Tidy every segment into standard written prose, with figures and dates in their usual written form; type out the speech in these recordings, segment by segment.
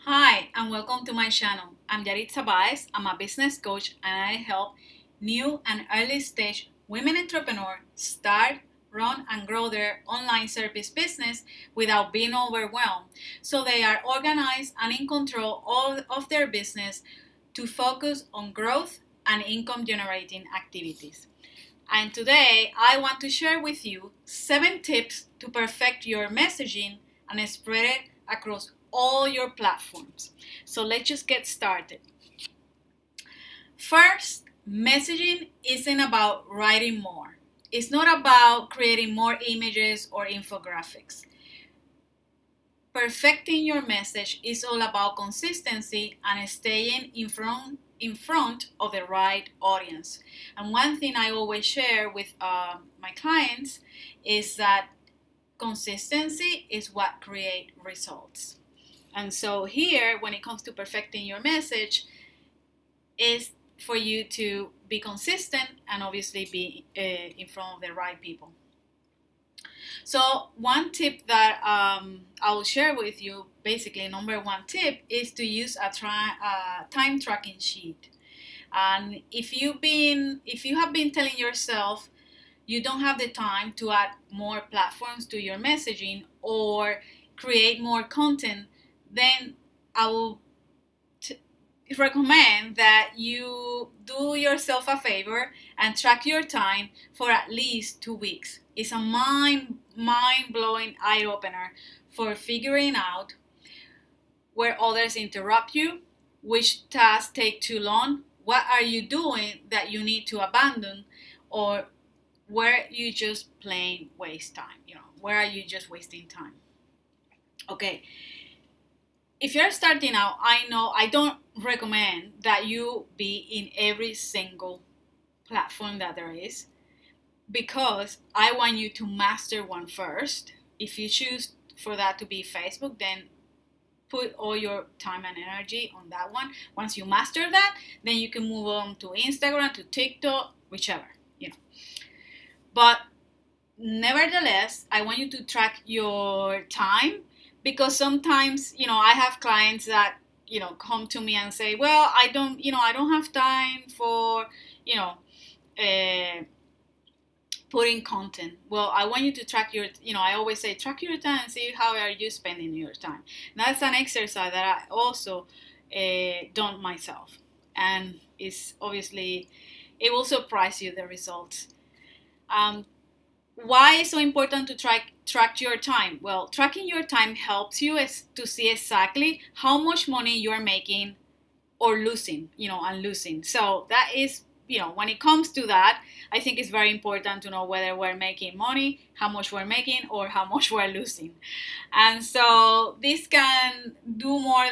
Hi, and welcome to my channel. I'm Yaritza Baez. I'm a business coach and I help new and early stage women entrepreneurs start, run, and grow their online service business without being overwhelmed so they are organized and in control of their business to focus on growth and income generating activities. And today I want to share with you 7 tips to perfect your messaging and spread it across all your platforms. So let's just get started. First, messaging isn't about writing more. It's not about creating more images or infographics. Perfecting your message is all about consistency and staying in front of the right audience. And one thing I always share with my clients is that consistency is what creates results. And so here, when it comes to perfecting your message, is for you to be consistent and obviously be in front of the right people. So one tip that I will share with you, basically number 1 tip, is to use a time tracking sheet. And if you have been telling yourself you don't have the time to add more platforms to your messaging or create more content, then I will recommend that you do yourself a favor and track your time for at least 2 weeks. It's a mind-blowing eye-opener for figuring out where others interrupt you, which tasks take too long, what are you doing that you need to abandon, or where you just plain waste time, where are you just wasting time. Okay. If you're starting out, I know I don't recommend that you be in every single platform that there is, because I want you to master one first. If you choose for that to be Facebook, then put all your time and energy on that one. Once you master that, then you can move on to Instagram, to TikTok, whichever, But nevertheless, I want you to track your time, because sometimes, I have clients that, come to me and say, well, I don't have time for, putting content. Well, I want you to track your, I always say, track your time and see how are you spending your time. And that's an exercise that I also done myself. And it's obviously, it will surprise you, the results. Why is so important to track your time? Well, tracking your time helps you to see exactly how much money you're making or losing, and losing. So that is, when it comes to that, I think it's very important to know whether we're making money, how much we're making, or how much we're losing. And so this can do more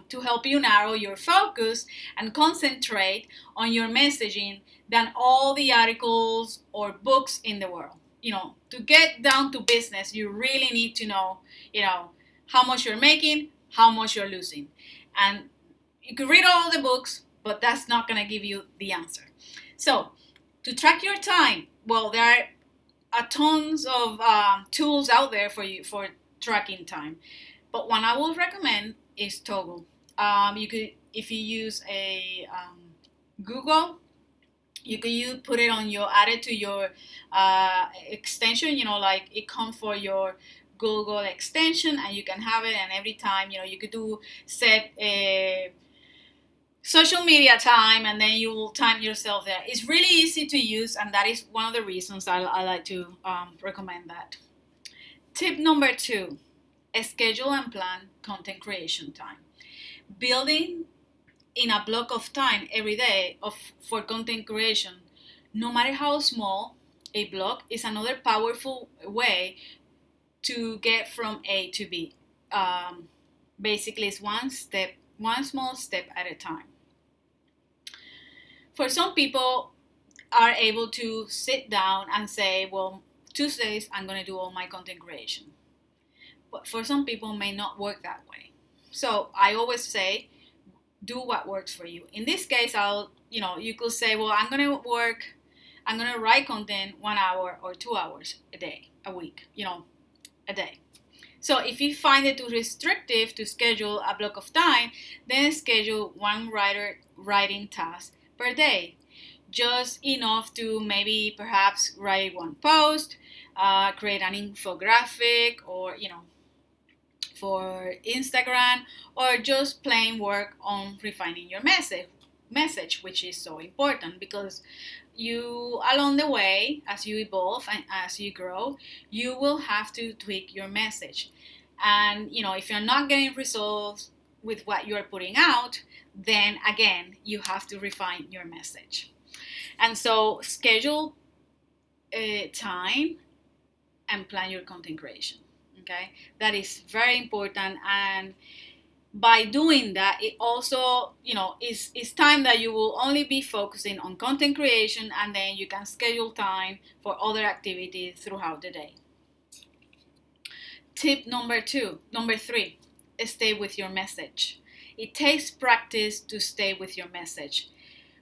to help you narrow your focus and concentrate on your messaging than all the articles or books in the world. To get down to business, you really need to know, how much you're making, how much you're losing. And you can read all the books, but that's not going to give you the answer. So to track your time, well, there are tons of tools out there for you for tracking time. But one I will recommend is Toggle. You could, if you use a Google, you could put it on add it to your extension, like it comes for your Google extension, and you can have it, and every time, you could set a social media time, and then you will time yourself there. It's really easy to use, and that is one of the reasons I like to recommend that. Tip number 2, schedule and plan content creation time. Building in a block of time every day for content creation, no matter how small a block, is another powerful way to get from A to B. Basically, it's one small step at a time. For some people are able to sit down and say, well, Tuesdays I'm going to do all my content creation. But for some people, may not work that way. So I always say, do what works for you. In this case, you could say, well, I'm going to write content 1 hour or 2 hours a day, a week, a day. So if you find it too restrictive to schedule a block of time, then schedule one writing task per day. Just enough to maybe perhaps write one post, create an infographic, or for Instagram, or just plain work on refining your message, which is so important because you, along the way, as you evolve and as you grow, you will have to tweak your message. And if you're not getting results with what you're putting out, then again you have to refine your message. And so schedule time and plan your content creation. Okay, that is very important. And by doing that, it also is time that you will only be focusing on content creation, and then you can schedule time for other activities throughout the day. Tip number 3, stay with your message. It takes practice to stay with your message.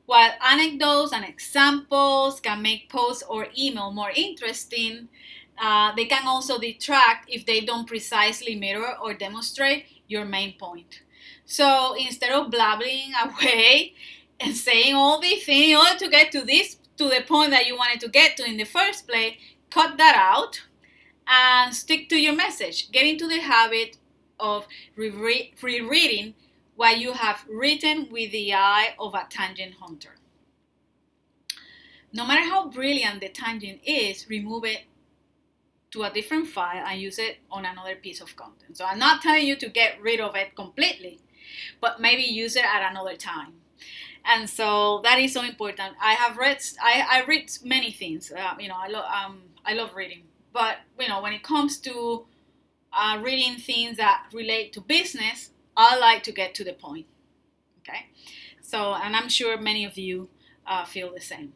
While anecdotes and examples can make posts or email more interesting, they can also detract if they don't precisely mirror or demonstrate your main point. So instead of blabbering away and saying all these things in order to get to the point that you wanted to get to in the first place, cut that out and stick to your message. Get into the habit of rereading what you have written with the eye of a tangent hunter. No matter how brilliant the tangent is, remove it to a different file and use it on another piece of content. So I'm not telling you to get rid of it completely, but maybe use it at another time. And so that is so important. I read many things. I love reading, but when it comes to reading things that relate to business, I like to get to the point. Okay, so, and I'm sure many of you feel the same.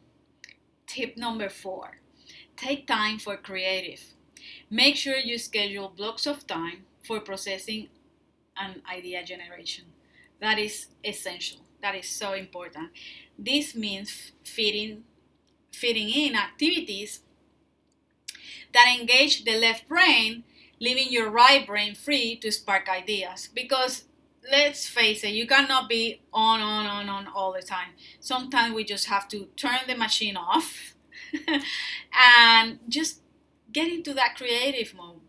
Tip number 4: take time for creative. Make sure you schedule blocks of time for processing and idea generation. That is essential. That is so important. This means fitting in activities that engage the left brain, leaving your right brain free to spark ideas. Because let's face it, you cannot be on all the time. Sometimes we just have to turn the machine off and just get into that creative mode.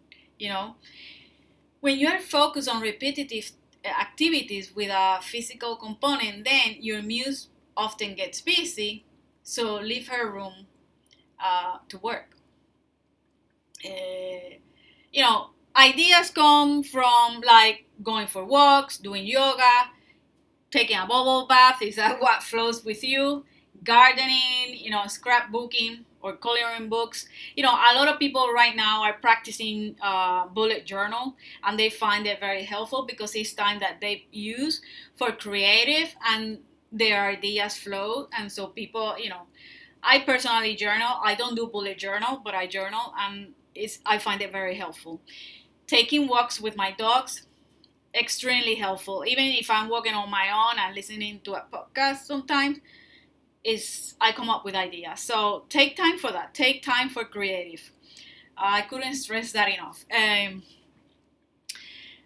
When you are focused on repetitive activities with a physical component, then your muse often gets busy, so leave her room to work. Ideas come from like going for walks, doing yoga, taking a bubble bath. Is that what flows with you? Gardening, scrapbooking, or coloring books. A lot of people right now are practicing bullet journal, and they find it very helpful because it's time that they use for creative and their ideas flow. And so people, I personally journal. I don't do bullet journal, but I journal, and I find it very helpful. Taking walks with my dogs, extremely helpful. Even if I'm walking on my own and listening to a podcast sometimes, I come up with ideas. So take time for that. Take time for creative. I couldn't stress that enough.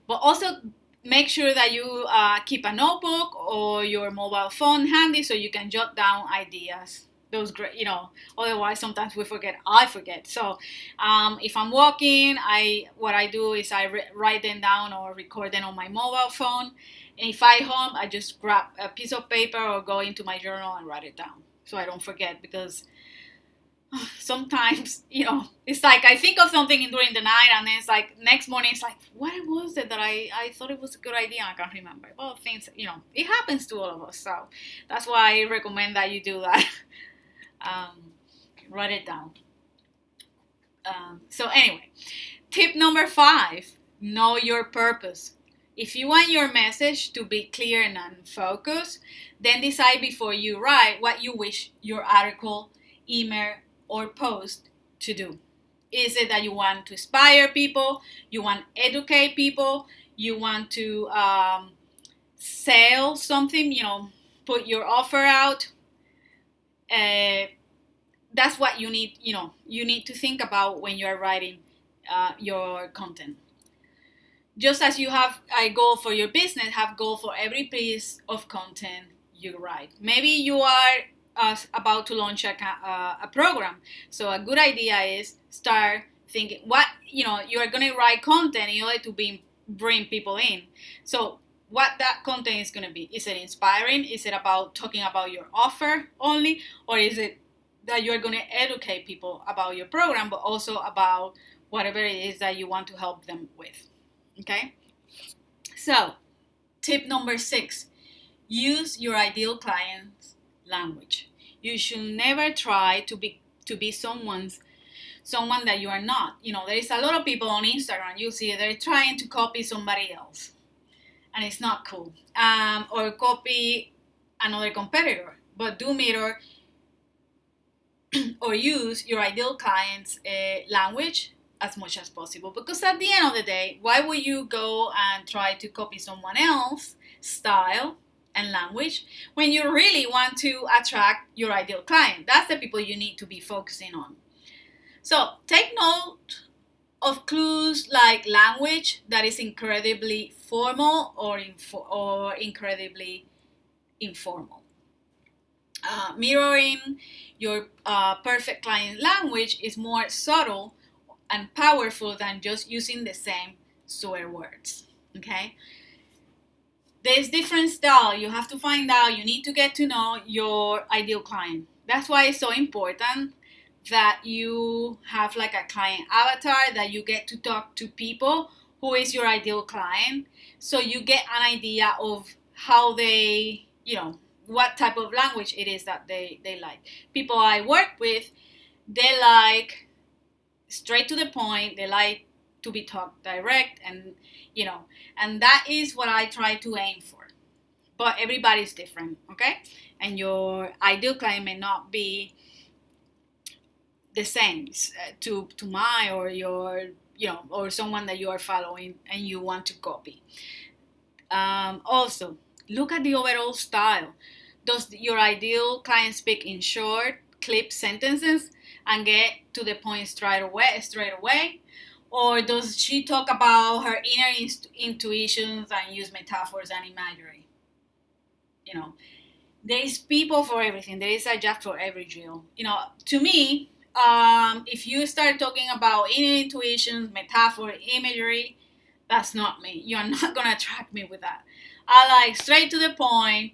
But also make sure that you keep a notebook or your mobile phone handy so you can jot down ideas. Those great, otherwise sometimes I forget. So if I'm walking, what I do is I write them down or record them on my mobile phone. And if I'm home, I just grab a piece of paper or go into my journal and write it down so I don't forget. Because sometimes, it's like I think of something during the night, and then it's like next morning, it's like, what was it that I thought it was a good idea? I can't remember. Well, things, it happens to all of us. So that's why I recommend that you do that. Write it down. So anyway, tip number 5, know your purpose. If you want your message to be clear and focused, then decide before you write what you wish your article, email, or post to do. Is it that you want to inspire people? You want to educate people? You want to sell something, put your offer out? That's what you need, you need to think about when you're writing your content. just as you have a goal for your business, have goal for every piece of content you write. Maybe you are about to launch a program, so a good idea is start thinking what you are going to write content in order to bring people in. So what that content is going to be. Is it inspiring? Is it about talking about your offer only? Or is it that you're going to educate people about your program, but also about whatever it is that you want to help them with? Okay? So, tip number 6, use your ideal client's language. You should never try to be someone that you are not. There is a lot of people on Instagram, you see they're trying to copy somebody else. And it's not cool. Or copy another competitor. But do mirror or use your ideal client's language as much as possible. Because at the end of the day, why would you go and try to copy someone else's style and language when you really want to attract your ideal client? That's the people you need to be focusing on. So take note of clues like language that is incredibly formal or incredibly informal. Mirroring your perfect client language is more subtle and powerful than just using the same swear words. Okay? There's different style. You have to find out. You need to get to know your ideal client. That's why it's so important that you have like a client avatar, that you get to talk to people who is your ideal client, so you get an idea of how they, what type of language it is that they like. People I work with, they like straight to the point, they like to be talked direct, and and that is what I try to aim for. But everybody's different, okay? And your ideal client may not be the same to my or your or someone that you are following and you want to copy. Also, look at the overall style. Does your ideal client speak in short, clip sentences and get to the point straight away? Or does she talk about her inner intuitions and use metaphors and imagery? There is people for everything. There is a jack for every drill. To me, if you start talking about inner intuitions, metaphor, imagery, that's not me. You're not going to attract me with that. I like straight to the point,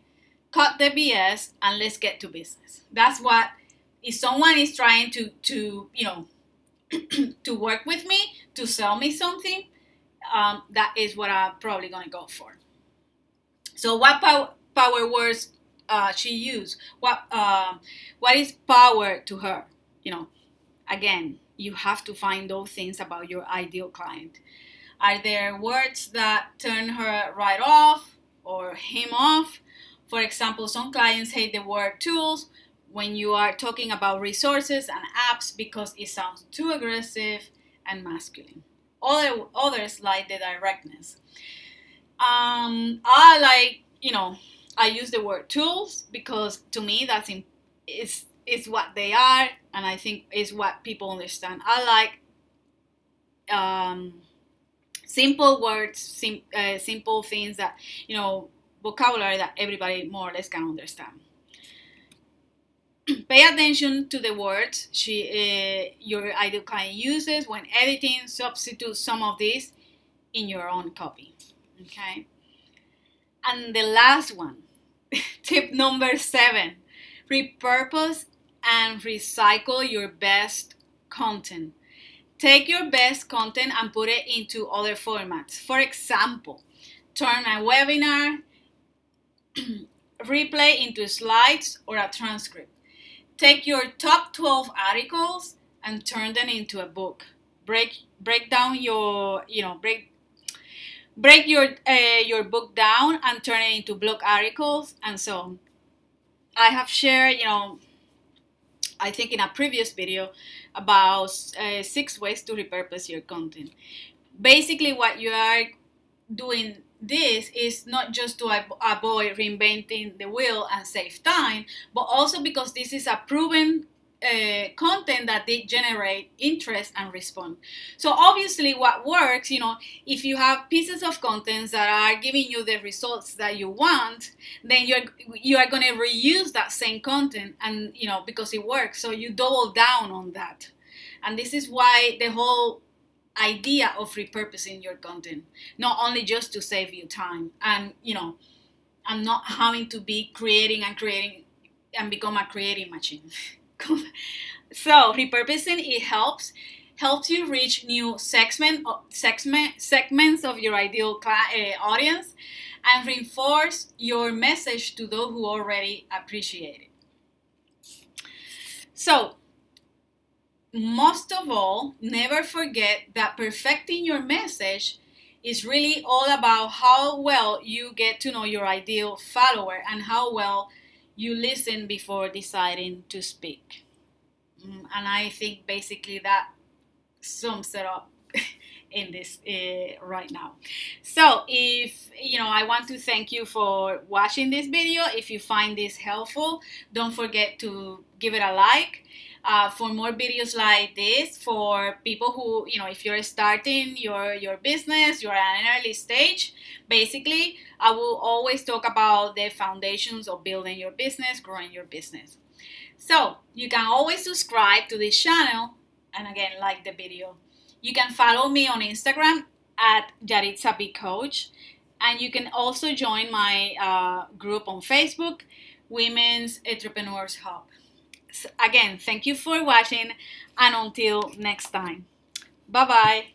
cut the BS, and let's get to business. That's what, if someone is trying to to work with me, to sell me something, that is what I'm probably going to go for. So what power words she used? What is power to her? Again, you have to find those things about your ideal client. Are there words that turn her right off or him off? For example, some clients hate the word tools when you are talking about resources and apps because it sounds too aggressive and masculine. Others like the directness. I like, I use the word tools because to me that's it's what they are, and I think is what people understand. I like simple words, simple things that, vocabulary that everybody more or less can understand. Pay attention to the words your ideal client uses when editing. Substitute some of these in your own copy. Okay. And the last one, tip number 7, repurpose and recycle your best content. Take your best content and put it into other formats. For example, turn a webinar replay into slides or a transcript. Take your top 12 articles and turn them into a book. Break down your, break your book down and turn it into blog articles and so on. I have shared, I think in a previous video about 6 ways to repurpose your content. Basically, what you are doing this is not just to avoid reinventing the wheel and save time, but also because this is a proven content that they generate interest and respond. So obviously what works, if you have pieces of content that are giving you the results that you want, then you are going to reuse that same content, and because it works, so you double down on that. And this is why the whole idea of repurposing your content, not only just to save you time and and not having to be creating and become a creating machine. So repurposing, it helps you reach new segments of your ideal audience, and reinforce your message to those who already appreciate it. So most of all, never forget that perfecting your message is really all about how well you get to know your ideal follower and how well you listen before deciding to speak. And I think basically that sums it up in this right now. So if I want to thank you for watching this video. If you find this helpful, don't forget to give it a like. For more videos like this, for people who, if you're starting your business, you're at an early stage, basically, I will always talk about the foundations of building your business, growing your business. So you can always subscribe to this channel, and again, like the video. You can follow me on Instagram at Yaritza B Coach, and you can also join my group on Facebook, Women's Entrepreneurs Hub. Again, thank you for watching, and until next time. Bye-bye.